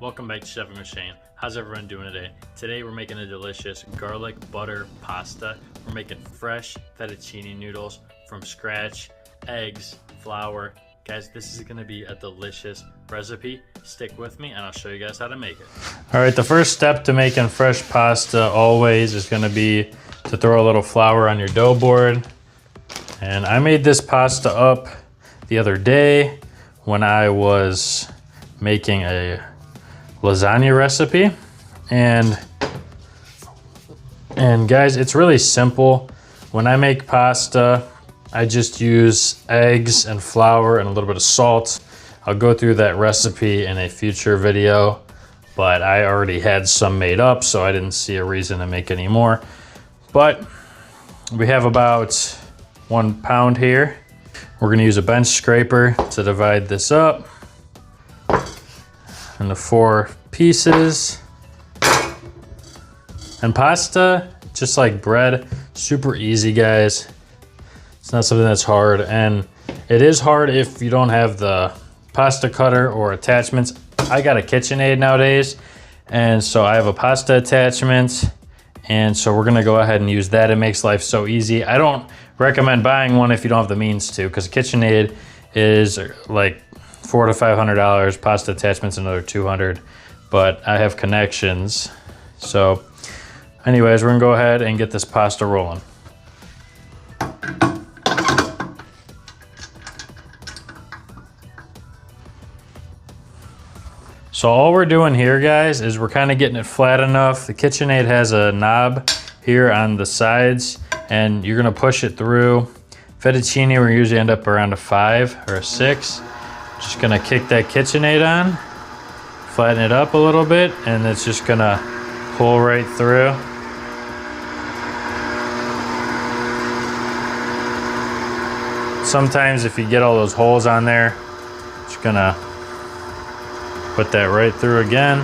Welcome back to Chefing with Shane. How's everyone doing today? Today we're making a delicious garlic butter pasta. We're making fresh fettuccine noodles from scratch, eggs, flour. Guys, this is gonna be a delicious recipe. Stick with me and I'll show you guys how to make it. All right, the first step to making fresh pasta always is gonna be to throw a little flour on your dough board. And I made this pasta up the other day when I was making a lasagna recipe, and guys, it's really simple. When I make pasta, I just use eggs and flour and a little bit of salt. I'll go through that recipe in a future video, but I already had some made up, so I didn't see a reason to make any more. But we have about 1 pound here. We're gonna use a bench scraper to divide this up into 4 pieces. And pasta, just like bread, super easy, guys. It's not something that's hard, and it is hard if you don't have the pasta cutter or attachments. I got a KitchenAid nowadays, and so I have a pasta attachment, and so we're gonna go ahead and use that. It makes life so easy. I don't recommend buying one if you don't have the means to, because KitchenAid is like $400 to $500, pasta attachments another $200, but I have connections. So anyways, we're gonna go ahead and get this pasta rolling. So all we're doing here, guys, is we're kind of getting it flat enough. The KitchenAid has a knob here on the sides, and you're gonna push it through. Fettuccine, we usually end up around a 5 or a 6. Just gonna kick that KitchenAid on, flatten it up a little bit, and it's just gonna pull right through. Sometimes if you get all those holes on there, just gonna put that right through again.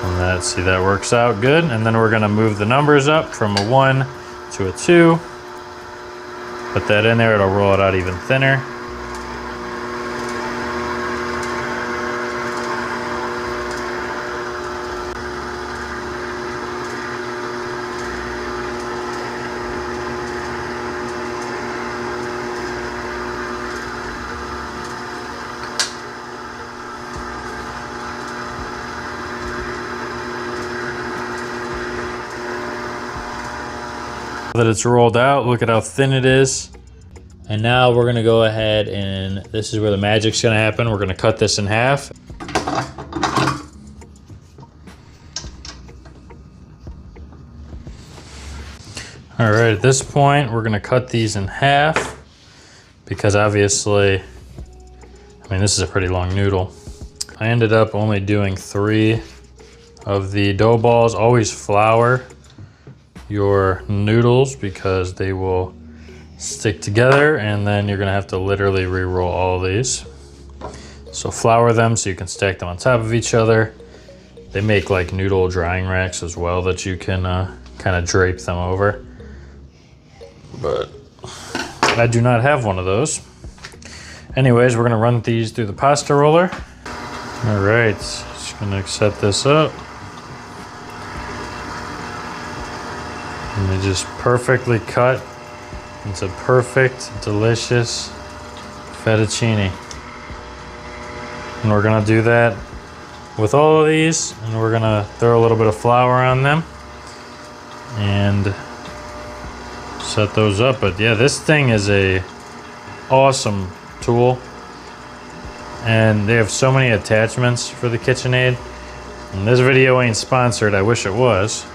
And see, that works out good. And then we're gonna move the numbers up from a 1 to a 2. Put that in there, it'll roll it out even thinner. That it's rolled out, look at how thin it is. And now we're gonna go ahead, and this is where the magic's gonna happen. We're gonna cut this in half. All right, at this point, we're gonna cut these in half because obviously, I mean, this is a pretty long noodle. I ended up only doing 3 of the dough balls. Always flour your noodles because they will stick together, and then you're gonna have to literally re-roll all of these. So flour them so you can stack them on top of each other. They make like noodle drying racks as well that you can kind of drape them over. But I do not have one of those. Anyways, we're gonna run these through the pasta roller. All right, just gonna set this up. And they just perfectly cut into perfect, delicious fettuccine. And we're gonna do that with all of these, and we're gonna throw a little bit of flour on them and set those up. But yeah, this thing is a awesome tool, and they have so many attachments for the KitchenAid. And this video ain't sponsored, I wish it was.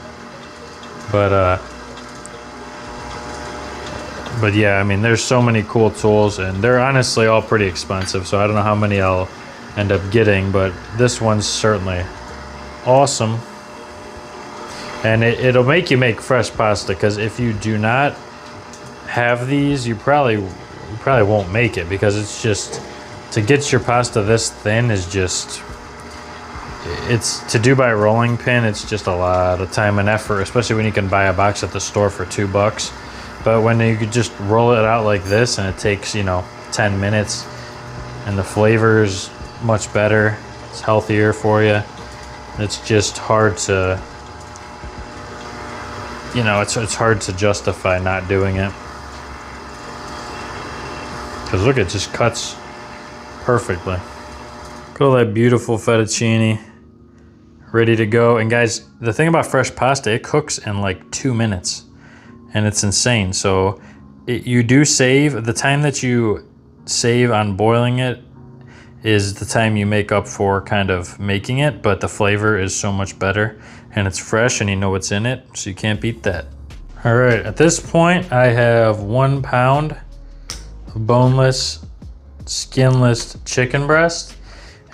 But yeah, I mean, there's so many cool tools, and they're honestly all pretty expensive, so I don't know how many I'll end up getting, but this one's certainly awesome. And it'll make you make fresh pasta, because if you do not have these, you probably won't make it, because it's just, to get your pasta this thin is just, it's to do by rolling pin. It's just a lot of time and effort, especially when you can buy a box at the store for $2. But when you could just roll it out like this, and it takes, you know, 10 minutes, and the flavor is much better. It's healthier for you. It's just hard to, you know, it's hard to justify not doing it. Because look, it just cuts perfectly. Look at all that beautiful fettuccine ready to go. And guys, the thing about fresh pasta, it cooks in like 2 minutes, and it's insane. So you do save, the time that you save on boiling it is the time you make up for kind of making it, but the flavor is so much better, and it's fresh and you know what's in it, so you can't beat that. All right, at this point I have 1 pound of boneless, skinless chicken breast,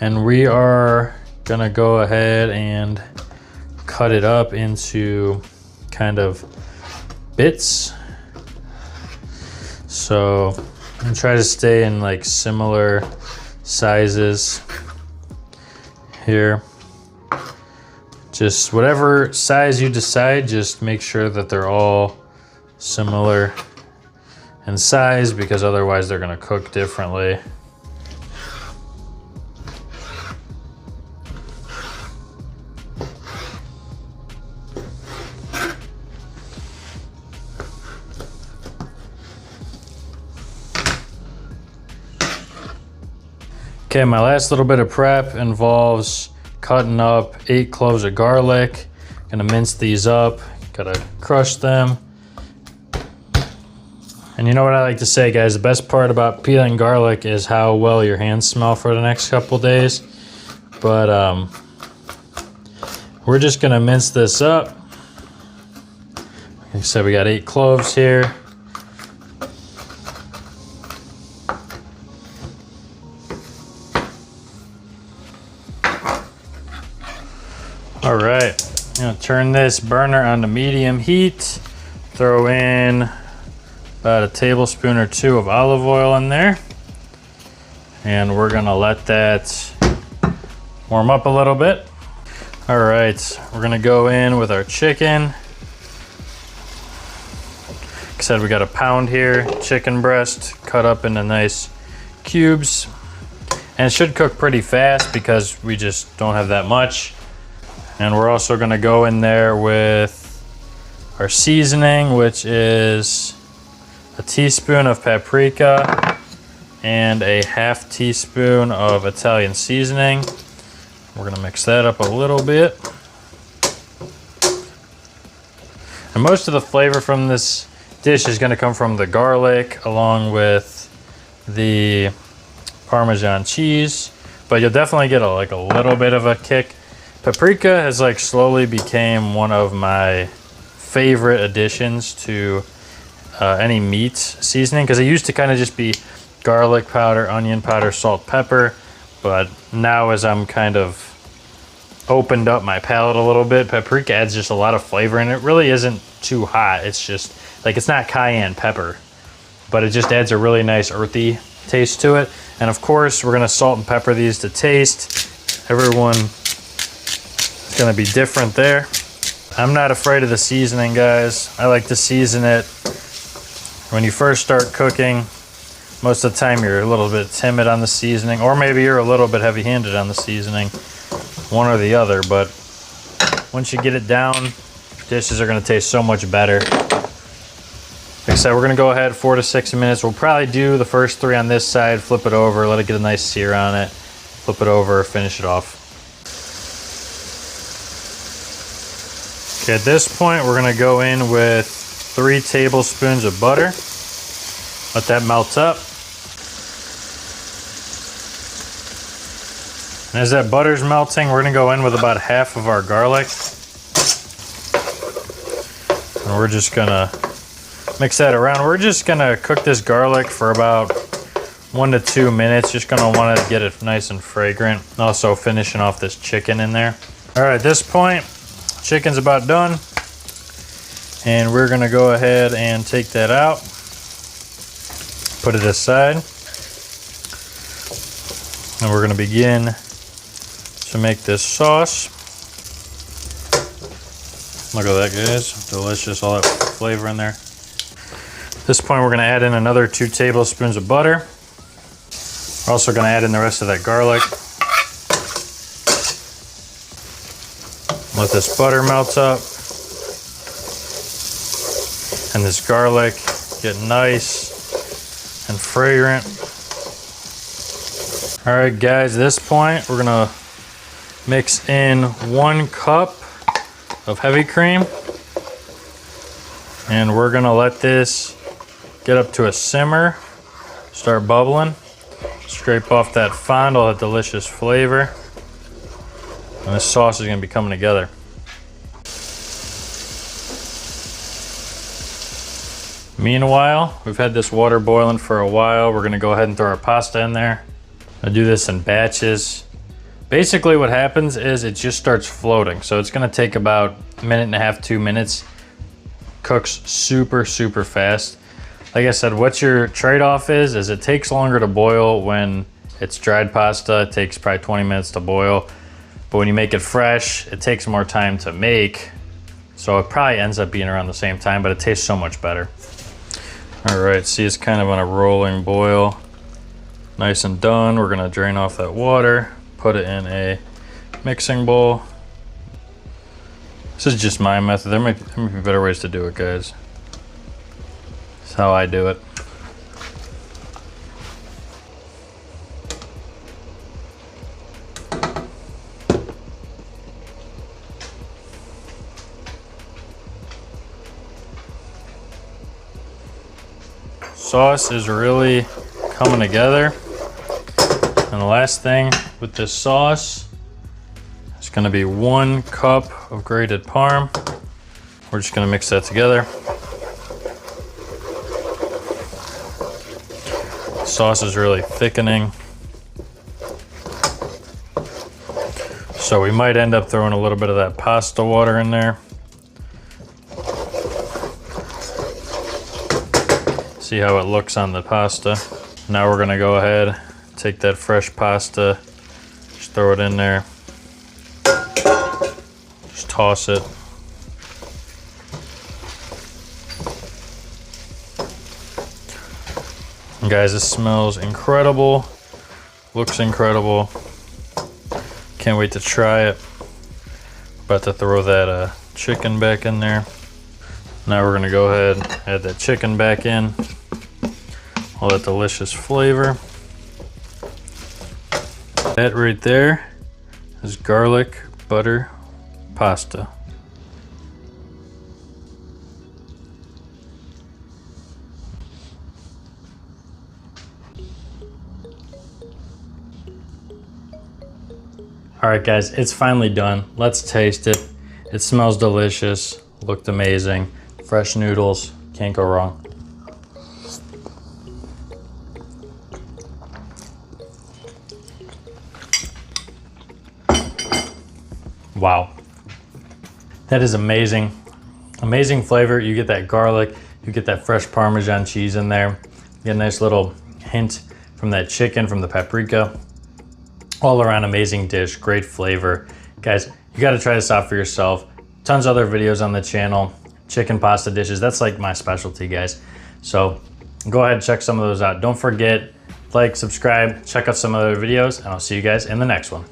and we are gonna go ahead and cut it up into kind of bits. So I'm gonna try to stay in like similar sizes here. Just whatever size you decide, just make sure that they're all similar in size, because otherwise they're gonna cook differently. Okay, my last little bit of prep involves cutting up 8 cloves of garlic. Gonna mince these up, gotta crush them. And you know what I like to say, guys, the best part about peeling garlic is how well your hands smell for the next couple days. But we're just gonna mince this up. Like I said, we got 8 cloves here. All right, I'm gonna turn this burner on to medium heat, throw in about a tablespoon or 2 of olive oil in there, and we're gonna let that warm up a little bit. All right, we're gonna go in with our chicken. Like I said, we got a pound here, chicken breast cut up into nice cubes, and it should cook pretty fast because we just don't have that much. And we're also gonna go in there with our seasoning, which is a teaspoon of paprika and a ½ teaspoon of Italian seasoning. We're gonna mix that up a little bit. And most of the flavor from this dish is gonna come from the garlic along with the Parmesan cheese, but you'll definitely get a little bit of a kick. Paprika has like slowly became one of my favorite additions to any meat seasoning, because it used to kind of just be garlic powder, onion powder, salt, pepper, but now as I'm kind of opened up my palate a little bit, paprika adds just a lot of flavor, and it really isn't too hot. It's just like, it's not cayenne pepper, but it just adds a really nice earthy taste to it. And of course, we're gonna salt and pepper these to taste. Everyone gonna be different there. I'm not afraid of the seasoning, guys. I like to season it when you first start cooking. Most of the time you're a little bit timid on the seasoning, or maybe you're a little bit heavy-handed on the seasoning, one or the other, but once you get it down, dishes are gonna taste so much better. Like I said, we're gonna go ahead 4 to 6 minutes. We'll probably do the first 3 on this side, flip it over, let it get a nice sear on it, flip it over, finish it off. Okay, at this point, we're gonna go in with 3 tablespoons of butter. Let that melt up. And as that butter's melting, we're gonna go in with about ½ of our garlic. And we're just gonna mix that around. We're just gonna cook this garlic for about 1 to 2 minutes. Just gonna wanna get it nice and fragrant. Also finishing off this chicken in there. All right, at this point, chicken's about done, and we're gonna go ahead and take that out, put it aside, and we're gonna begin to make this sauce. Look at that, guys, delicious, all that flavor in there. At this point, we're gonna add in another 2 tablespoons of butter. We're also gonna add in the rest of that garlic. Let this butter melt up. And this garlic get nice and fragrant. All right, guys, at this point, we're gonna mix in 1 cup of heavy cream. And we're gonna let this get up to a simmer, start bubbling. Scrape off that fond, all that delicious flavor. And this sauce is gonna be coming together. Meanwhile, we've had this water boiling for a while. We're gonna go ahead and throw our pasta in there. I do this in batches. Basically what happens is it just starts floating. So it's gonna take about 1.5 to 2 minutes. Cooks super, super fast. Like I said, what your trade-off is it takes longer to boil when it's dried pasta. It takes probably 20 minutes to boil. But when you make it fresh, it takes more time to make. So it probably ends up being around the same time, but it tastes so much better. All right, see, it's kind of on a rolling boil. Nice and done. We're gonna drain off that water, put it in a mixing bowl. This is just my method. There might be better ways to do it, guys. That's how I do it. Sauce is really coming together. And the last thing with this sauce is gonna be 1 cup of grated parm. We're just gonna mix that together. The sauce is really thickening. So we might end up throwing a little bit of that pasta water in there. See how it looks on the pasta. Now we're gonna go ahead, take that fresh pasta, just throw it in there. Just toss it. And guys, this smells incredible, looks incredible. Can't wait to try it. About to throw that chicken back in there. Now we're gonna go ahead and add that chicken back in. All that delicious flavor. That right there is garlic butter pasta. All right, guys, it's finally done. Let's taste it. It smells delicious, looked amazing. Fresh noodles, can't go wrong. Wow, that is amazing. Amazing flavor. You get that garlic, you get that fresh Parmesan cheese in there. You get a nice little hint from that chicken, from the paprika. All around amazing dish, great flavor. Guys, you gotta try this out for yourself. Tons of other videos on the channel. Chicken pasta dishes, that's like my specialty, guys. So go ahead and check some of those out. Don't forget, like, subscribe, check out some other videos, and I'll see you guys in the next one.